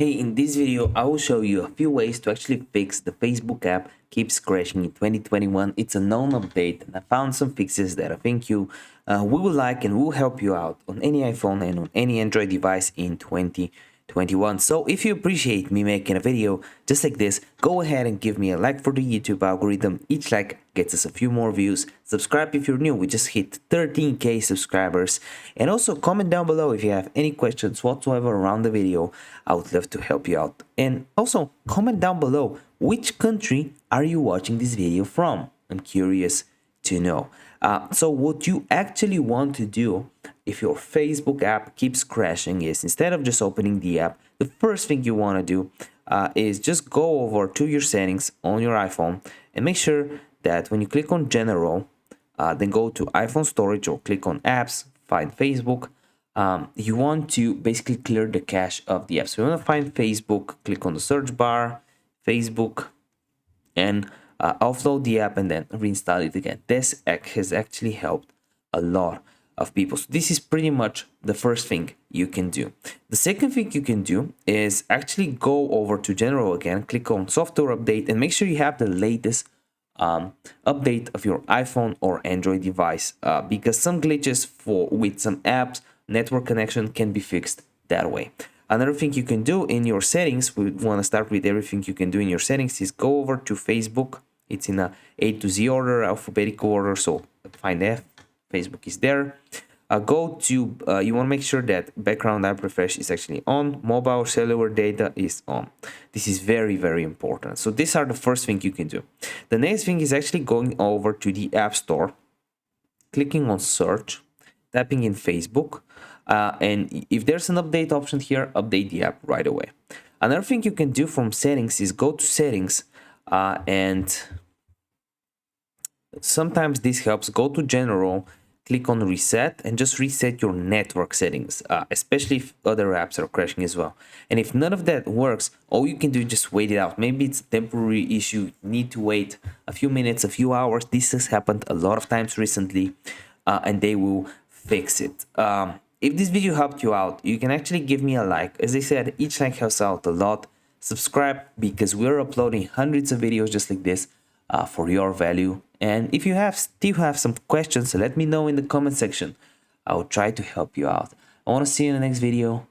Hey, in this video, I will show you a few ways to actually fix the Facebook app keeps crashing in 2021. It's a known update and I found some fixes that I think you will like and will help you out on any iPhone and on any Android device in 2021. So if you appreciate me making a video just like this, go ahead and give me a like for the YouTube algorithm. Each like gets us a few more views. Subscribe if you're new. We just hit 13k subscribers. And also comment down below if you have any questions whatsoever around the video. I would love to help you out. And also comment down below which country are you watching this video from? I'm curious to know. So what you actually want to do if your Facebook app keeps crashing is, instead of just opening the app, the first thing you want to do is just go over to your settings on your iPhone and make sure that when you click on General, then go to iPhone Storage or click on Apps, find Facebook. You want to basically clear the cache of the app. So you want to find Facebook, click on the search bar, Facebook, and offload the app and then reinstall it again. This has actually helped a lot of people. So this is pretty much the first thing you can do. The second thing you can do is actually go over to General again, click on Software Update, and make sure you have the latest update of your iPhone or Android device, because some glitches with some apps, network connection can be fixed that way. Another thing you can do in your settings, we want to start with everything you can do in your settings, is go over to Facebook. It's in a A to Z order, alphabetical order, so find F, Facebook is there. Go to, you want to make sure that background app refresh is actually on, mobile cellular data is on. This is very, very important. So these are the first thing you can do. The next thing is actually going over to the App Store, clicking on search, tapping in Facebook, and if there's an update option here, update the app right away. Another thing you can do from settings is go to settings, and sometimes this helps. Go to general, click on reset, and just reset your network settings, especially if other apps are crashing as well. And if none of that works, all you can do is just wait it out. Maybe it's a temporary issue, you need to wait a few minutes, a few hours. This has happened a lot of times recently, and they will fix it. If this video helped you out, you can actually give me a like. As I said, each like helps out a lot. Subscribe, because we're uploading hundreds of videos just like this for your value. And if you still have some questions, let me know in the comment section. I will try to help you out. I want to see you in the next video.